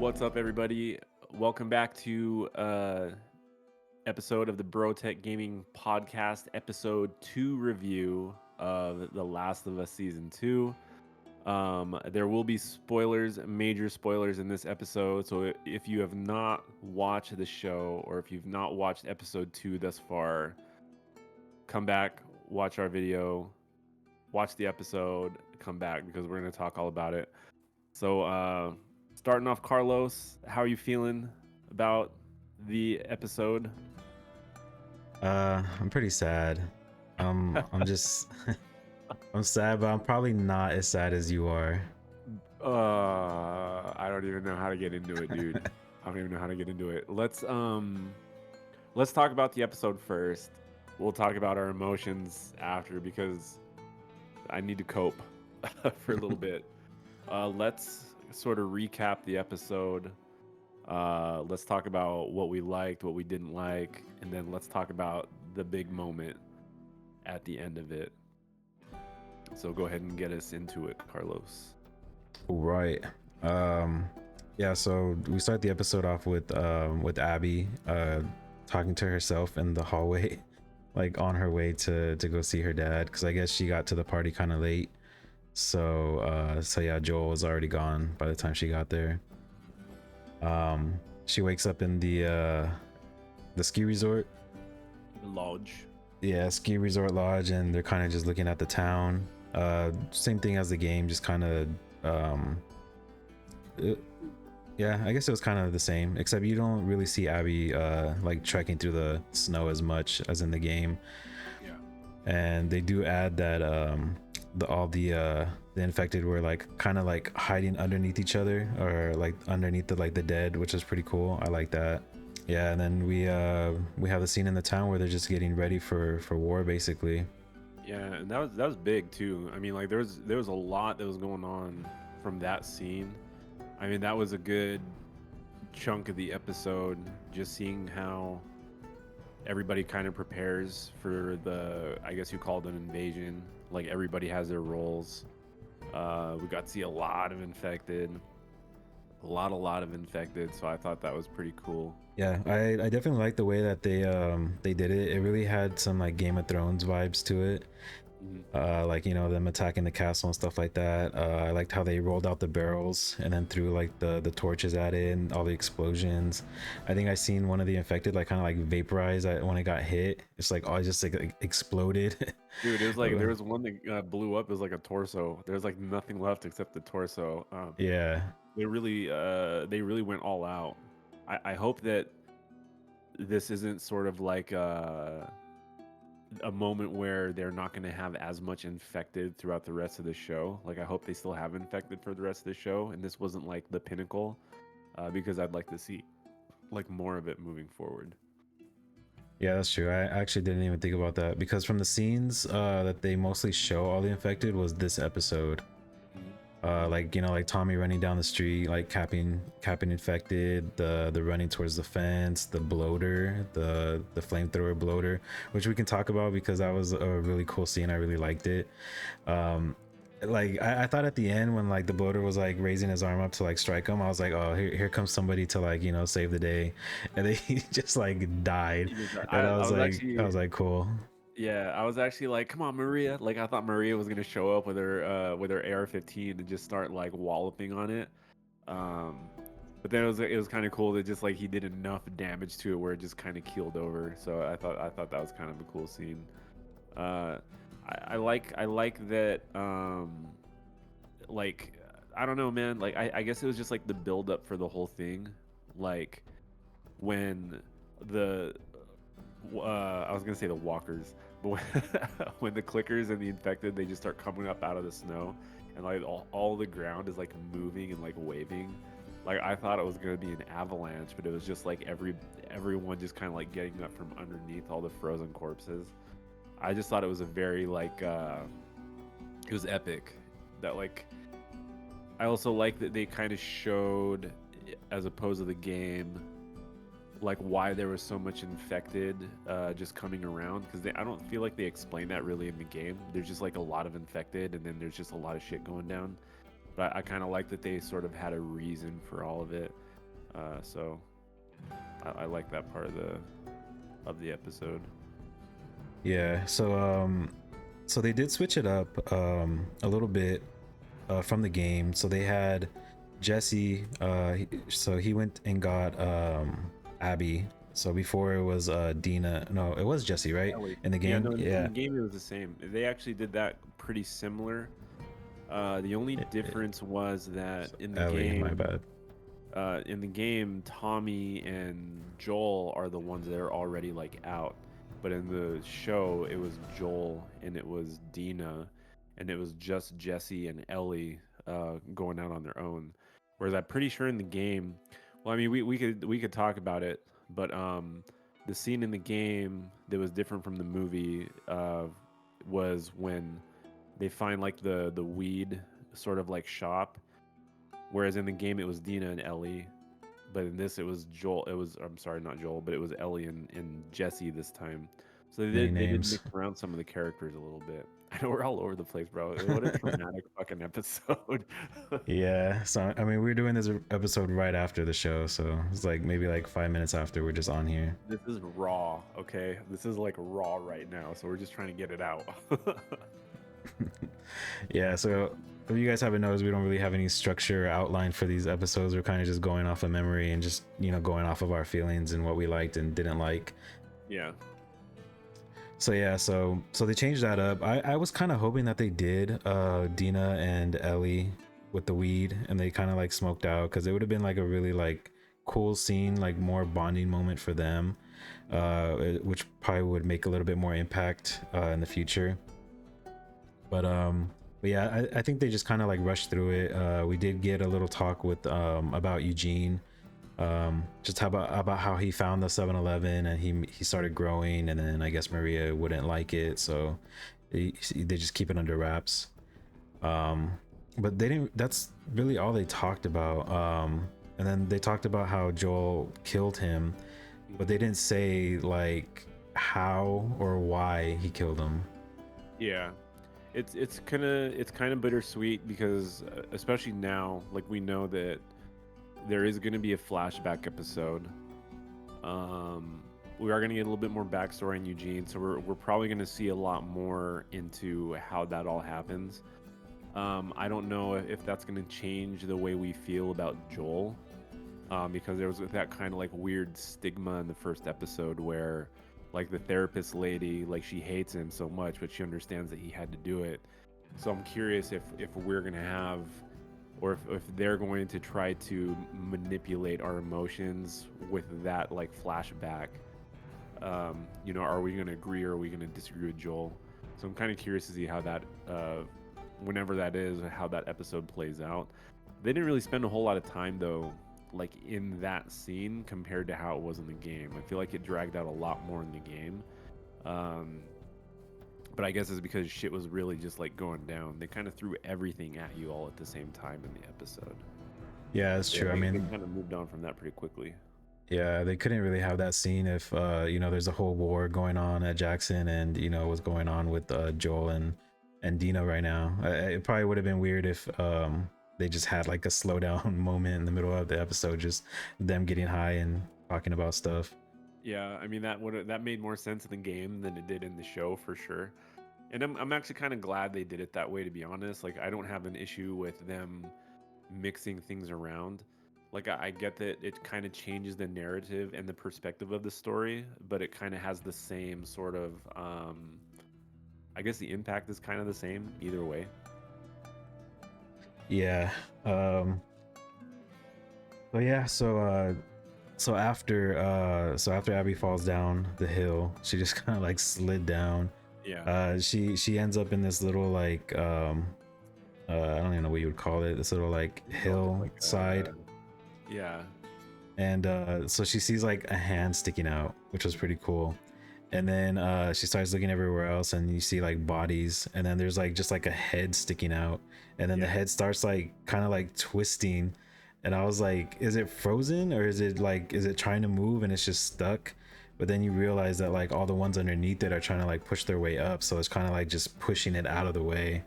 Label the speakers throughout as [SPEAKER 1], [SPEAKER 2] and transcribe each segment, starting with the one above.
[SPEAKER 1] What's up, everybody? Welcome back to episode of the Bro Tech Gaming Podcast, episode 2 review of The Last of Us Season 2. There will be spoilers, major spoilers in this episode. So if you have not watched the show or if you've not watched episode 2 thus far, come back, watch our video, watch the episode, come back because we're going to talk all about it. So, starting off, Carlos, how are you feeling about the episode?
[SPEAKER 2] I'm pretty sad. I'm just I'm sad, but I'm probably not as sad as you are.
[SPEAKER 1] I don't even know how to get into it, dude. I don't even know how to get into it. Let's talk about the episode first. We'll talk about our emotions after because I need to cope for a little bit. Let's sort of recap the episode. Let's talk about what we liked, what we didn't like, and then let's talk about the big moment at the end of it. So go ahead and get us into it, Carlos.
[SPEAKER 2] Right. Yeah, so we start the episode off with Abby talking to herself in the hallway, like on her way to go see her dad, because I guess she got to the party kind of late. So yeah, Joel was already gone by the time she got there. She wakes up in the ski resort.
[SPEAKER 1] The lodge.
[SPEAKER 2] Yeah, ski resort lodge, and they're kind of just looking at the town. Same thing as the game, just kind of yeah, I guess it was kind of the same, except you don't really see Abby like trekking through the snow as much as in the game.
[SPEAKER 1] Yeah.
[SPEAKER 2] And they do add that the infected were like kind of like hiding underneath each other, or like underneath the dead, which is pretty cool. I like that. Yeah, and then we have the scene in the town where they're just getting ready for war, basically.
[SPEAKER 1] Yeah, and that was big too. I mean, like there was a lot that was going on from that scene. I mean, that was a good chunk of the episode, just seeing how everybody kind of prepares for the, I guess you called an invasion. Like everybody has their roles. We got to see a lot of infected, a lot of infected. So I thought that was pretty cool.
[SPEAKER 2] Yeah, I definitely like the way that they did it. It really had some like Game of Thrones vibes to it. Like, you know, them attacking the castle and stuff like that. I liked how they rolled out the barrels and then threw like the torches at it and all the explosions. I think I seen one of the infected like kind of like vaporize when it got hit. It's like, oh, it just like exploded.
[SPEAKER 1] Dude, it was like there was one that blew up. It was like a torso. There's like nothing left except the torso.
[SPEAKER 2] Yeah.
[SPEAKER 1] They really went all out. I hope that this isn't sort of like a moment where they're not going to have as much infected throughout the rest of the show. Like I hope they still have infected for the rest of the show, and this wasn't like the pinnacle, because I'd like to see like more of it moving forward.
[SPEAKER 2] Yeah, that's true. I actually didn't even think about that, because from the scenes that they mostly show all the infected was this episode. Like, you know, like Tommy running down the street, like capping infected, the running towards the fence, the bloater, the flamethrower bloater, which we can talk about because that was a really cool scene. I really liked it. Like I thought at the end when like the bloater was like raising his arm up to like strike him, I was like, oh, here comes somebody to like, you know, save the day, and then he just like died. And I was like, cool.
[SPEAKER 1] Yeah, I was actually like, come on, Maria. Like I thought Maria was gonna show up with her AR-15 and just start like walloping on it. Um, but then it was kind of cool that just like he did enough damage to it where it just kind of keeled over. So I thought that was kind of a cool scene. I like that. Like I don't know, man. Like I guess it was just like the build up for the whole thing. Like when the I was gonna say the walkers, but when the clickers and the infected, they just start coming up out of the snow, and like all the ground is like moving and like waving. Like I thought it was gonna be an avalanche, but it was just like everyone just kind of like getting up from underneath all the frozen corpses. I just thought it was a very like it was epic. That like I also like that they kind of showed, as opposed to the game, like why there was so much infected just coming around, because I don't feel like they explain that really in the game. There's just like a lot of infected, and then there's just a lot of shit going down. But I kind of like that they sort of had a reason for all of it. So I like that part of the episode.
[SPEAKER 2] Yeah, so they did switch it up a little bit from the game. So they had Jesse, so he went and got Abby. So before it was Dina. No, it was Jesse, right?
[SPEAKER 1] Ellie.
[SPEAKER 2] In the
[SPEAKER 1] Yeah,
[SPEAKER 2] game.
[SPEAKER 1] no, in
[SPEAKER 2] Yeah.
[SPEAKER 1] the game it was the same. They actually did that pretty similar. The only difference was that in the
[SPEAKER 2] Ellie, my
[SPEAKER 1] game,
[SPEAKER 2] bad.
[SPEAKER 1] Tommy and Joel are the ones that are already like out. But in the show, it was Joel and it was Dina, and it was just Jesse and Ellie going out on their own. Whereas I'm pretty sure in the game, well, I mean, we could talk about it, but the scene in the game that was different from the movie was when they find like the weed sort of like shop. Whereas in the game it was Dina and Ellie, but in this it was Joel. It was, I'm sorry, not Joel, but it was Ellie and Jesse this time. So
[SPEAKER 2] Many
[SPEAKER 1] they did
[SPEAKER 2] names.
[SPEAKER 1] mix around some of the characters a little bit. I know we're all over the place, bro. What a traumatic fucking episode.
[SPEAKER 2] Yeah, so I mean, we're doing this episode right after the show, so it's like maybe like 5 minutes after we're just on here.
[SPEAKER 1] This is raw, okay? This is like raw right now, so we're just trying to get it out.
[SPEAKER 2] Yeah, so if you guys haven't noticed, we don't really have any structure or outline for these episodes. We're kind of just going off of memory and just, going off of our feelings and what we liked and didn't like.
[SPEAKER 1] Yeah.
[SPEAKER 2] So yeah, so they changed that up. I was kind of hoping that they did Dina and Ellie with the weed, and they kind of like smoked out, because it would have been like a really like cool scene, like more bonding moment for them, which probably would make a little bit more impact in the future. But yeah, I think they just kind of like rushed through it. We did get a little talk with about Eugene, just about how he found the 7-Eleven and he started growing, and then I guess Maria wouldn't like it, so they just keep it under wraps. But they didn't. That's really all they talked about. And then they talked about how Joel killed him, but they didn't say like how or why he killed him.
[SPEAKER 1] Yeah. It's kind of bittersweet because especially now, like, we know that there is going to be a flashback episode. We are going to get a little bit more backstory on Eugene, so we're probably going to see a lot more into how that all happens. I don't know if that's going to change the way we feel about Joel, because there was that kind of like weird stigma in the first episode where, like, the therapist lady, like, she hates him so much, but she understands that he had to do it. So I'm curious if we're going to have, or if they're going to try to manipulate our emotions with that like flashback. Are we going to agree or are we going to disagree with Joel? So I'm kind of curious to see how that, whenever that is, how that episode plays out. They didn't really spend a whole lot of time though, like, in that scene compared to how it was in the game. I feel like it dragged out a lot more in the game. But I guess it's because shit was really just like going down. They kind of threw everything at you all at the same time in the episode.
[SPEAKER 2] Yeah, that's true.
[SPEAKER 1] I mean,
[SPEAKER 2] they
[SPEAKER 1] kind of moved on from that pretty quickly.
[SPEAKER 2] Yeah, they couldn't really have that scene if there's a whole war going on at Jackson, and what's going on with Joel and Dina right now. It probably would have been weird if they just had like a slowdown moment in the middle of the episode, just them getting high and talking about stuff.
[SPEAKER 1] Yeah, I mean, that made more sense in the game than it did in the show for sure. And I'm actually kind of glad they did it that way, to be honest. Like, I don't have an issue with them mixing things around. Like, I get that it kind of changes the narrative and the perspective of the story, but it kind of has the same sort of, I guess the impact is kind of the same either way.
[SPEAKER 2] Yeah. But yeah, so after Abby falls down the hill, she just kind of like slid down.
[SPEAKER 1] Yeah.
[SPEAKER 2] She ends up in this little like I don't even know what you would call it, this little like hillside.
[SPEAKER 1] Yeah.
[SPEAKER 2] And so she sees like a hand sticking out, which was pretty cool. And then she starts looking everywhere else, and you see like bodies, and then there's like just like a head sticking out, and then the head starts like kind of like twisting, and I was like, is it frozen, or is it trying to move and it's just stuck? But then you realize that like all the ones underneath it are trying to like push their way up, so it's kind of like just pushing it out of the way.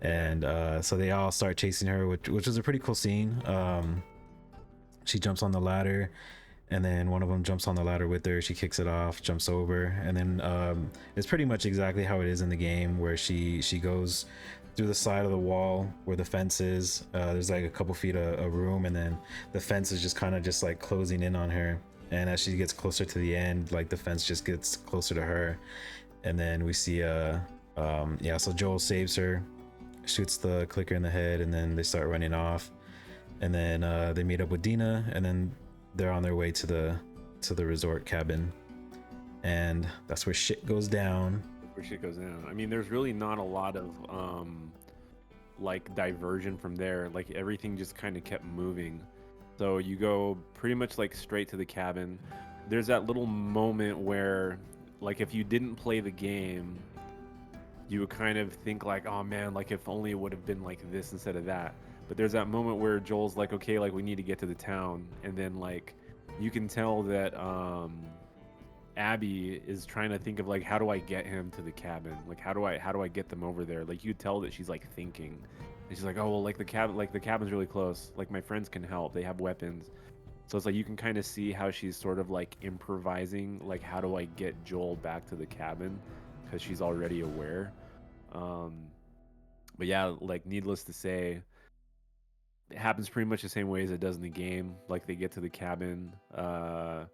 [SPEAKER 2] And so they all start chasing her, which was a pretty cool scene. she jumps on the ladder, and then one of them jumps on the ladder with her. She kicks it off, jumps over, and then it's pretty much exactly how it is in the game, where she goes through the side of the wall where the fence is. There's like a couple feet of room, and then the fence is just kind of just like closing in on her. And as she gets closer to the end, like the fence just gets closer to her, and then we see yeah, so Joel saves her, shoots the clicker in the head, and then they start running off. And then they meet up with Dina, and then they're on their way to the resort cabin, and that's where shit goes down.
[SPEAKER 1] Where shit goes down. I mean, there's really not a lot of like diversion from there. Like everything just kind of kept moving. So you go pretty much like straight to the cabin. There's that little moment where, like, if you didn't play the game, you would kind of think like, oh man, like if only it would have been like this instead of that. But there's that moment where Joel's like, okay, like we need to get to the town, and then like you can tell that Abby is trying to think of like, how do I get him to the cabin? Like how do I get them over there? Like you tell that she's like thinking, and she's like, oh well, like the cabin's really close. Like my friends can help. They have weapons. So it's like you can kind of see how she's sort of like improvising, like how do I get Joel back to the cabin, because she's already aware. But yeah, like needless to say, it happens pretty much the same way as it does in the game. Like they get to the cabin, and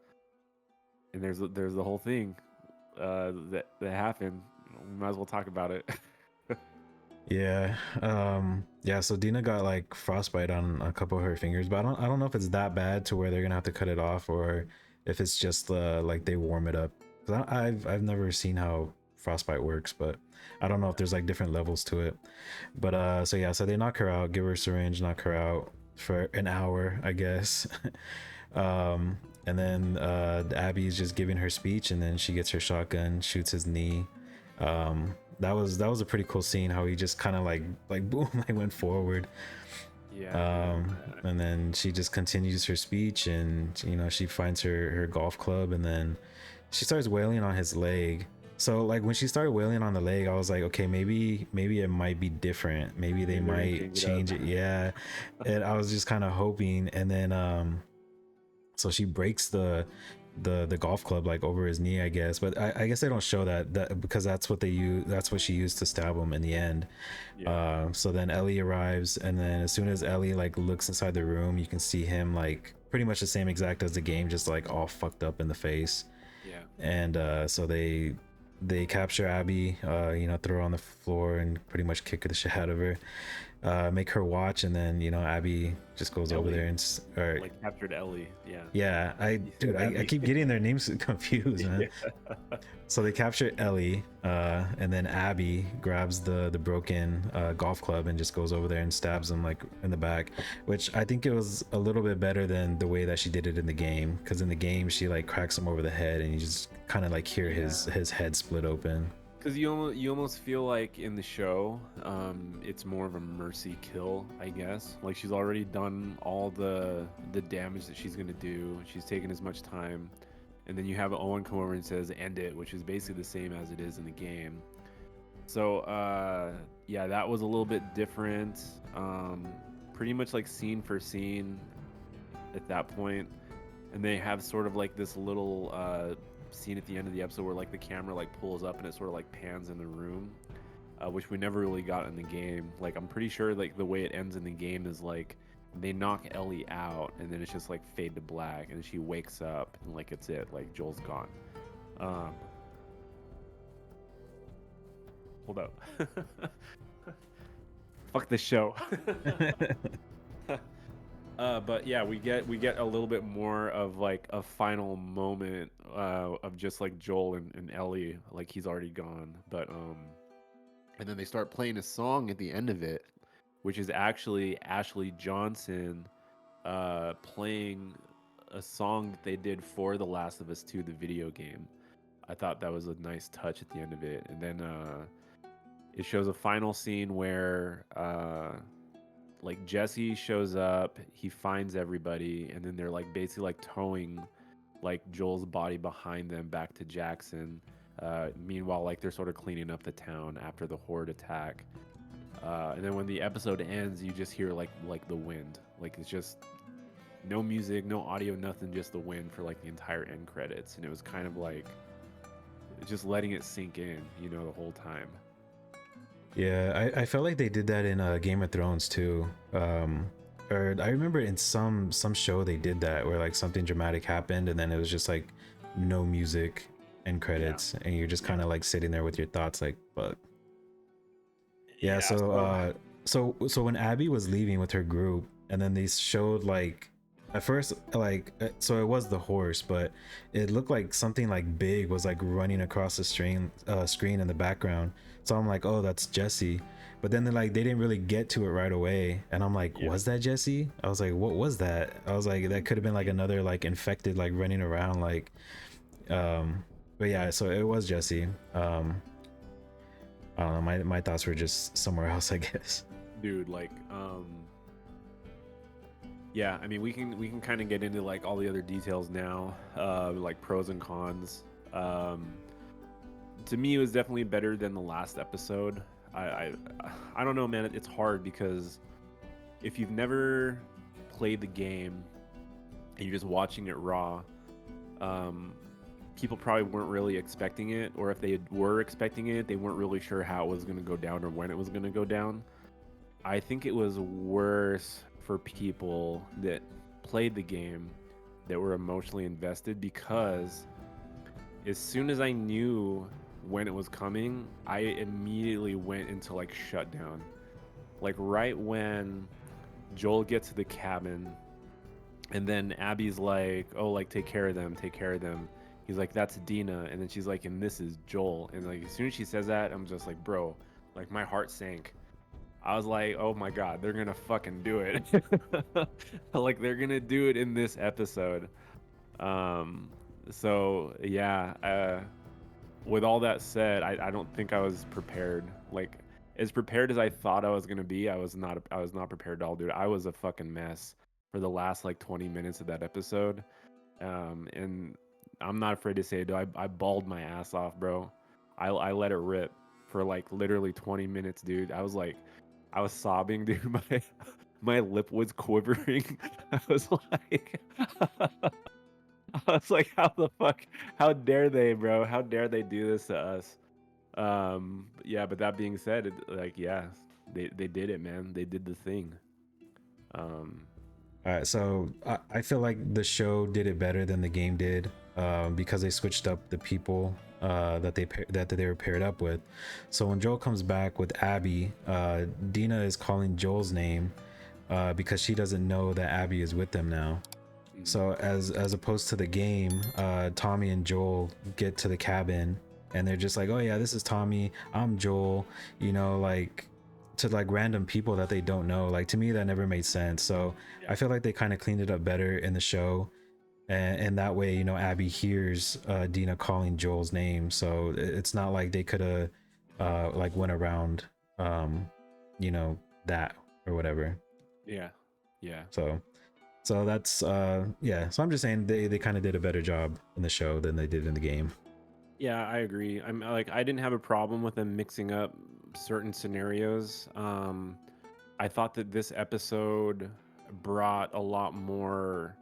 [SPEAKER 1] there's the whole thing that happened. We might as well talk about it.
[SPEAKER 2] Yeah, yeah. So Dina got like frostbite on a couple of her fingers, but I don't know if it's that bad to where they're gonna have to cut it off, or if it's just like they warm it up. 'Cause I've never seen how frostbite works, but I don't know if there's like different levels to it. But so yeah, so they knock her out, give her a syringe, knock her out for an hour, I guess. And then Abby's just giving her speech, and then she gets her shotgun, shoots his knee. That was a pretty cool scene, how he just kind of like boom, like went forward.
[SPEAKER 1] Yeah.
[SPEAKER 2] And then she just continues her speech, and you know, she finds her golf club, and then she starts wailing on his leg. So like when she started wailing on the leg, I was like, okay, maybe it might be different. Maybe they might change it. Yeah. And I was just kind of hoping. And then so she breaks the golf club like over his knee, I guess. But I guess they don't show that because that's what she used to stab him in the end.
[SPEAKER 1] Yeah.
[SPEAKER 2] So then Ellie arrives, and then as soon as Ellie like looks inside the room, you can see him like pretty much the same exact as the game, just like all fucked up in the face.
[SPEAKER 1] Yeah.
[SPEAKER 2] And so they capture Abby, you know, throw her on the floor and pretty much kick the shit out of her, make her watch, and then you know Abby just goes over there and or
[SPEAKER 1] like captured Ellie. Yeah.
[SPEAKER 2] yeah, I keep getting their names confused, man.
[SPEAKER 1] Yeah.
[SPEAKER 2] So they capture Ellie, and then Abby grabs the broken golf club and just goes over there and stabs him like in the back, which I think it was a little bit better than the way that she did it in the game, because in the game she like cracks him over the head, and you just kind of like hear his head split open.
[SPEAKER 1] Because you almost feel like in the show, it's more of a mercy kill, I guess. Like she's already done all the damage that she's gonna do. She's taken as much time, and then you have Owen come over and says end it, which is basically the same as it is in the game. So yeah, that was a little bit different. Pretty much like scene for scene at that point, and they have sort of like this little scene at the end of the episode where like the camera like pulls up and it sort of like pans in the room, which we never really got in the game. Like I'm pretty sure like the way it ends in the game is like they knock Ellie out, and then it's just like fade to black, and she wakes up and like it's it, like Joel's gone. Hold up. Fuck this show. But yeah, we get a little bit more of like a final moment of just like Joel and Ellie, like he's already gone. But and then they start playing a song at the end of it, which is actually Ashley Johnson playing a song that they did for The Last of Us 2, the video game. I thought that was a nice touch at the end of it. And then it shows a final scene where like Jesse shows up, he finds everybody, and then they're like basically like towing like Joel's body behind them back to Jackson. Meanwhile, like they're sort of cleaning up the town after the horde attack. And then when the episode ends, you just hear like the wind, like it's just no music, no audio, nothing, just the wind for like the entire end credits, and it was kind of like just letting it sink in, you know, the whole time.
[SPEAKER 2] Yeah, I felt like they did that in Game of Thrones too. Or I remember in some show they did that where like something dramatic happened and then it was just like no music and
[SPEAKER 1] Yeah,
[SPEAKER 2] credits and you're just
[SPEAKER 1] yeah,
[SPEAKER 2] kind of like sitting there with your thoughts like, but yeah.
[SPEAKER 1] yeah. So
[SPEAKER 2] So when Abby was leaving with her group and then they showed like at first like so it was the horse, but it looked like something like big was like running across the screen in the background. So I'm like, oh, that's Jesse. But then they didn't really get to it right away, and I'm like,
[SPEAKER 1] yeah,
[SPEAKER 2] was that Jesse? I was like, what was that? I was like, that could have been like another like infected like running around like um but yeah, so it was Jesse. I don't know, my thoughts were just somewhere else, I guess.
[SPEAKER 1] dude, like yeah, I mean, we can kind of get into like all the other details now, like pros and cons. Um, to me, it was definitely better than the last episode. I I, I don't know, man. It's hard because if you've never played the game and you're just watching it raw, um, people probably weren't really expecting it, or if they were expecting it, they weren't really sure how it was going to go down or when it was going to go down. I think it was worse for people that played the game that were emotionally invested because as soon as I knew when it was coming, I immediately went into like shutdown. Like right when Joel gets to the cabin and then Abby's like, "Oh, like take care of them, take care of them." He's like, "That's Dina." And then she's like, "And this is Joel." And like as soon as she says that, I'm just like, "Bro, like my heart sank." I was like, "Oh my god, they're going to fucking do it." Like they're going to do it in this episode. Um so yeah, with all that said, I don't think I was prepared. Like as prepared as I thought I was gonna be, I was not prepared at all, dude. I was a fucking mess for the last like 20 minutes of that episode. And I'm not afraid to say it, dude. I bawled my ass off, bro. I let it rip for like literally 20 minutes, dude. I was sobbing, dude. My lip was quivering. I was like I was like, how the fuck? How dare they, bro? How dare they do this to us? Yeah, but that being said, like, yeah, they did it, man. They did the thing. Um,
[SPEAKER 2] All right, so I feel like the show did it better than the game did, because they switched up the people that they were paired up with. So when Joel comes back with Abby, Dina is calling Joel's name because she doesn't know that Abby is with them now.
[SPEAKER 1] mhm,
[SPEAKER 2] So as opposed to the game, Tommy and Joel get to the cabin and they're just like, "Oh yeah, this is Tommy. I'm Joel." You know, like to like random people that they don't know. Like to me, that never made sense. So
[SPEAKER 1] yeah,
[SPEAKER 2] I feel like they kind of cleaned it up better in the show, and that way, you know, Abby hears Dina calling Joel's name. So it's not like they could have like went around, um, you know, that or whatever.
[SPEAKER 1] yeah, yeah,
[SPEAKER 2] So that's yeah, so I'm just saying they kind of did a better job in the show than they did in the game.
[SPEAKER 1] yeah. I agree. I'm like, I didn't have a problem with them mixing up certain scenarios. I thought that this episode brought a lot more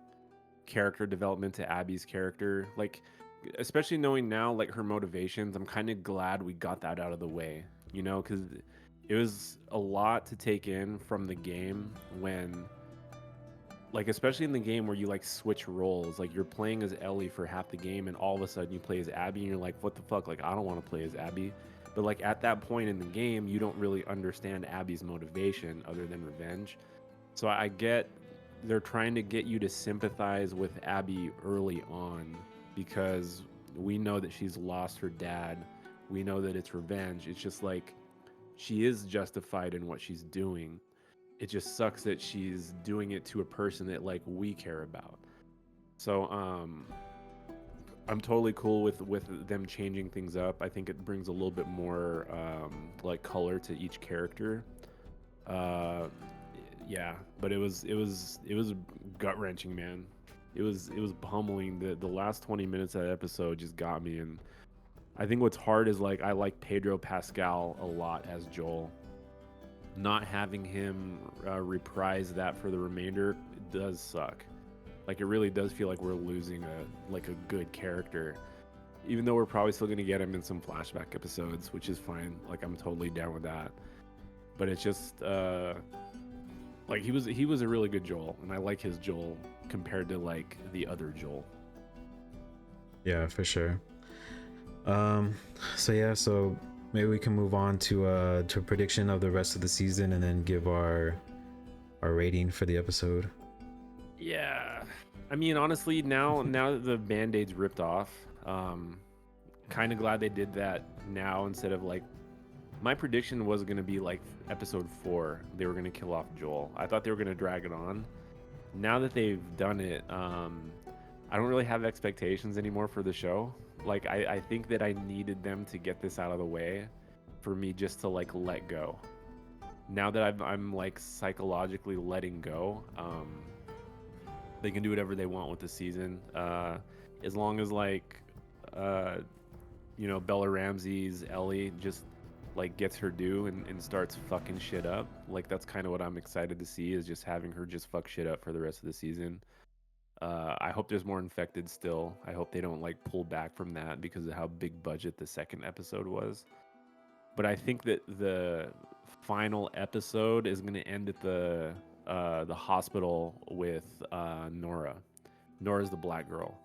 [SPEAKER 1] character development to Abby's character. Like, especially knowing now, like her motivations, I'm kind of glad we got that out of the way, you know, because it was a lot to take in from the game when, like, especially in the game where you like switch roles, like you're playing as Ellie for half the game, and all of a sudden you play as Abby, and you're like, what the fuck? Like, I don't want to play as Abby. But like at that point in the game, you don't really understand Abby's motivation other than revenge. So I get they're trying to get you to sympathize with Abby early on because we know that she's lost her dad. We know that it's revenge. It's just like she is justified in what she's doing. It just sucks that she's doing it to a person that like we care about. So I'm totally cool with them changing things up. I think it brings a little bit more like color to each character. Uh, yeah, but it was gut wrenching, man. It was pummeling. The last 20 minutes of that episode just got me, and I think what's hard is like I like Pedro Pascal a lot as Joel. Not having him reprise that for the remainder does suck. Like it really does feel like we're losing a good character, even though we're probably still gonna get him in some flashback episodes, which is fine. Like I'm totally down with that. But it's just like he was a really good Joel, and I like his Joel compared to like the other Joel.
[SPEAKER 2] Yeah, for sure. Um, so yeah, so maybe we can move on to a prediction of the rest of the season, and then give our rating for the episode.
[SPEAKER 1] Yeah. I mean, honestly, now that the band-aid's ripped off, kind of glad they did that now instead of like my prediction was going to be like episode 4 they were going to kill off Joel. I thought they were going to drag it on. Now that they've done it, I don't really have expectations anymore for the show. Like I think that I needed them to get this out of the way for me just to like let go. Now that I'm like psychologically letting go, they can do whatever they want with the season, as long as like uh, Bella Ramsey's Ellie just like gets her due and starts fucking shit up. Like that's kind of what I'm excited to see, is just having her just fuck shit up for the rest of the season. I hope there's more infected still. I hope they don't like pull back from that because of how big budget the second episode was. But I think that the final episode is going to end at the hospital with Nora. Nora's the black girl.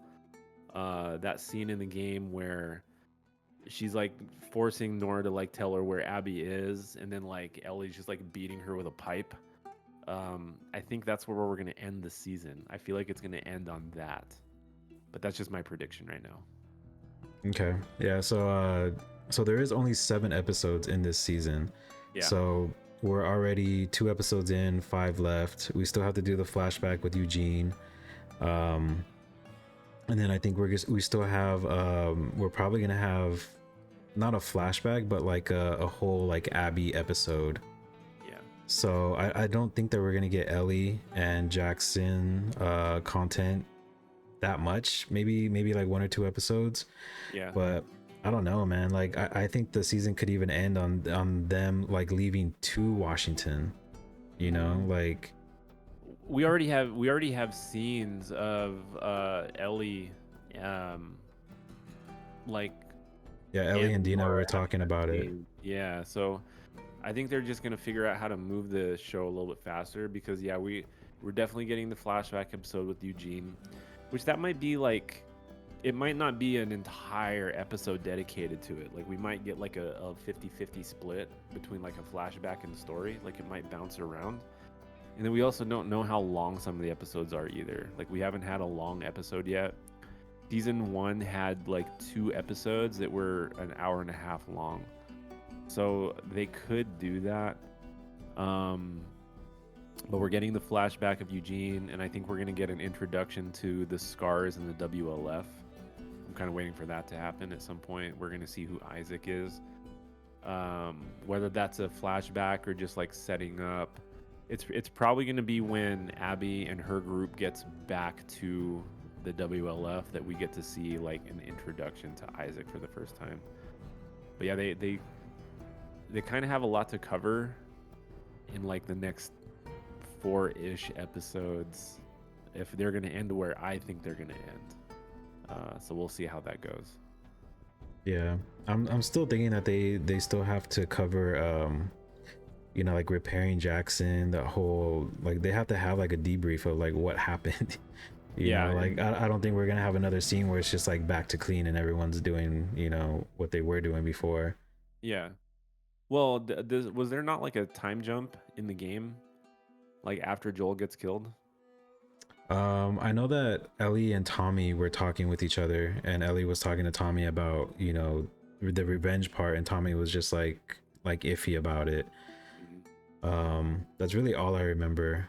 [SPEAKER 1] That scene in the game where she's like forcing Nora to like tell her where Abby is, and then like Ellie's just like beating her with a pipe. I think that's where we're gonna end the season. I feel like it's gonna end on that, but that's just my prediction right now.
[SPEAKER 2] Okay. Yeah, so there is only 7 episodes in this season.
[SPEAKER 1] Yeah.
[SPEAKER 2] So we're already 2 episodes in, 5 left. We still have to do the flashback with Eugene. And then I think we still have we're probably going to have not a flashback, but like a whole like Abby episode.
[SPEAKER 1] Yeah.
[SPEAKER 2] So I don't think that we're going to get Ellie and Jackson content that much. Maybe like 1 or 2 episodes.
[SPEAKER 1] Yeah.
[SPEAKER 2] But I don't know, man. Like I think the season could even end on them like leaving to Washington. You know, like
[SPEAKER 1] we already have scenes of Ellie, like
[SPEAKER 2] yeah, Ellie and Dina
[SPEAKER 1] Nora
[SPEAKER 2] were talking about it.
[SPEAKER 1] Yeah, so I think they're just gonna figure out how to move the show a little bit faster because yeah, we're definitely getting the flashback episode with Eugene, which that might be like, it might not be an entire episode dedicated to it. Like we might get like a 50-50 split between like a flashback and story. Like it might bounce around. And then we also don't know how long some of the episodes are either. Like we haven't had a long episode yet. Season 1 had like 2 episodes that were an hour and a half long. So they could do that. But we're getting the flashback of Eugene, and I think we're going to get an introduction to the Scars and the WLF. I'm kind of waiting for that to happen at some point. We're going to see who Isaac is. Whether that's a flashback or just like setting up. It's probably going to be when Abby and her group gets back to the WLF that we get to see like an introduction to Isaac for the first time. But yeah, they kind of have a lot to cover in like the next 4-ish episodes if they're going to end where I think they're going to end. So we'll see how that goes.
[SPEAKER 2] Yeah, I'm still thinking that they still have to cover like repairing Jackson, that whole like they have to have like a debrief of like what happened. you know, like I don't think we're gonna have another scene where it's just like back to clean and everyone's doing what they were doing before.
[SPEAKER 1] Yeah. Well, was there not like a time jump in the game, like after Joel gets killed?
[SPEAKER 2] I know that Ellie and Tommy were talking with each other, and Ellie was talking to Tommy about the revenge part, and Tommy was just like iffy about it. That's really all I remember,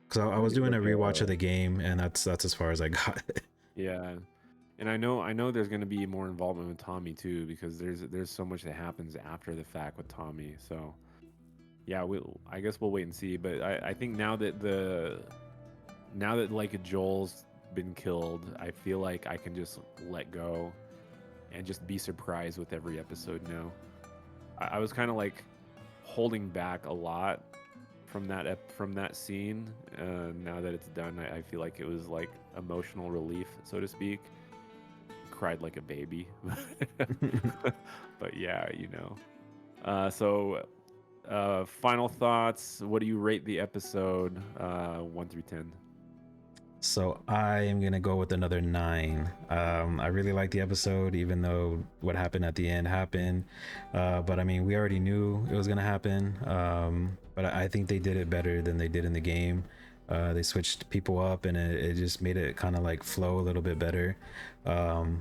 [SPEAKER 2] because I was doing a rewatch of the game, and that's as far as I got.
[SPEAKER 1] Yeah, and I know there's going to be more involvement with Tommy too, because there's so much that happens after the fact with Tommy. So yeah, I guess we'll wait and see. But I think now that like Joel's been killed, I feel like I can just let go and just be surprised with every episode now. I was kind of like holding back a lot from that scene. Now that it's done, I feel like it was like emotional relief, so to speak. Cried like a baby. But yeah, you know. Final thoughts. What do you rate the episode 1 through 10?
[SPEAKER 2] So I am gonna go with another 9. I really like the episode, even though what happened at the end happened. But I mean, we already knew it was gonna happen. But I think they did it better than they did in the game. They switched people up, and it just made it kind of like flow a little bit better.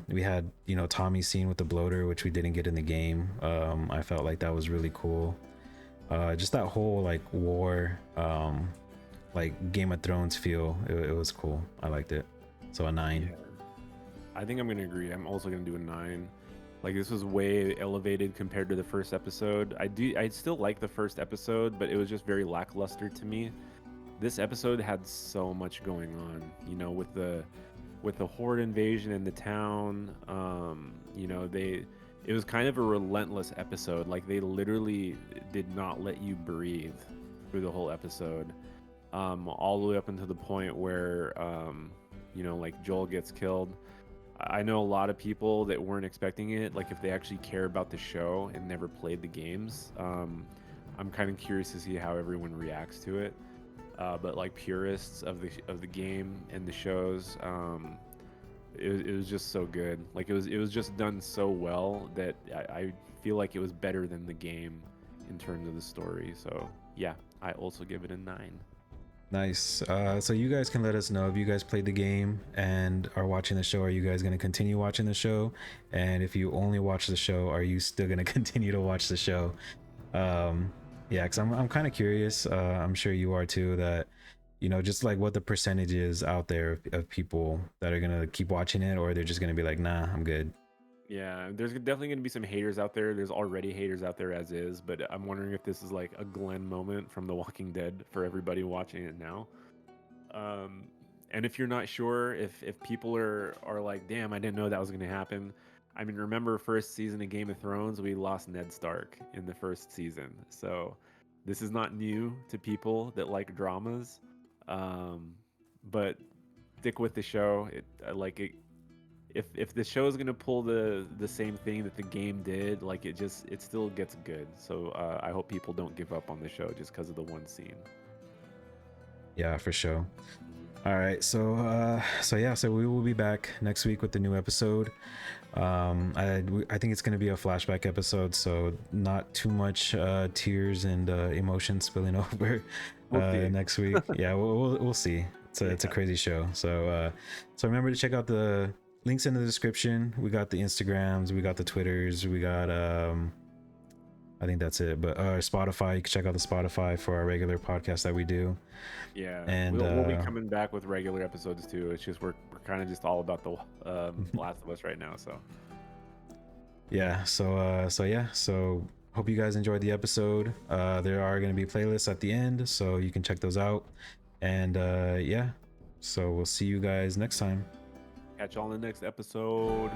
[SPEAKER 2] We had, you know, Tommy's scene with the bloater, which we didn't get in the game. I felt like that was really cool. Just that whole like war. Like Game of Thrones feel. It was cool. I liked it. So a 9.
[SPEAKER 1] Yeah. I think I'm gonna agree. I'm also gonna do a 9. Like this was way elevated compared to the first episode. I still like the first episode, but it was just very lackluster to me. This episode had so much going on, you know, with the horde invasion in the town. You know, it was kind of a relentless episode. Like they literally did not let you breathe through the whole episode. All the way up until the point where you know, like Joel gets killed. I know a lot of people that weren't expecting it, like if they actually care about the show and never played the games. I'm kind of curious to see how everyone reacts to it. But like purists of the game and the shows, it was just so good. Like it was just done so well that I feel like it was better than the game in terms of the story. So yeah, I also give it a 9.
[SPEAKER 2] Nice. So you guys can let us know if you guys played the game and are watching the show. Are you guys going to continue watching the show? And if you only watch the show, are you still going to continue to watch the show? Yeah, because I'm kind of curious. I'm sure you are too. That, you know, just like what the percentage is out there of people that are going to keep watching it, or they're just going to be like, nah, I'm good.
[SPEAKER 1] Yeah, there's definitely going to be some haters out there. There's already haters out there as is, but I'm wondering if this is like a Glenn moment from The Walking Dead for everybody watching it now. And if you're not sure, if people are like, damn, I didn't know that was going to happen. I mean, remember first season of Game of Thrones, we lost Ned Stark in the first season. So this is not new to people that like dramas. But stick with the show. I like it. If the show is gonna pull the same thing that the game did, like it still gets good. So I hope people don't give up on the show just because of the one scene.
[SPEAKER 2] Yeah, for sure. All right, so yeah, so we will be back next week with the new episode. I think it's gonna be a flashback episode, so not too much tears and emotion spilling over next week. Yeah, we'll see. It's a crazy show. So remember to check out the links in the description. We got the Instagrams, we got the Twitters, we got I think that's it. But Spotify, you can check out the Spotify for our regular podcast that we do.
[SPEAKER 1] Yeah,
[SPEAKER 2] and
[SPEAKER 1] we'll be coming back with regular episodes too. It's just we're kind of just all about the Last of Us right now. So
[SPEAKER 2] yeah, so hope you guys enjoyed the episode. There are going to be playlists at the end, so you can check those out. And yeah, so we'll see you guys next time.
[SPEAKER 1] Catch y'all in the next episode.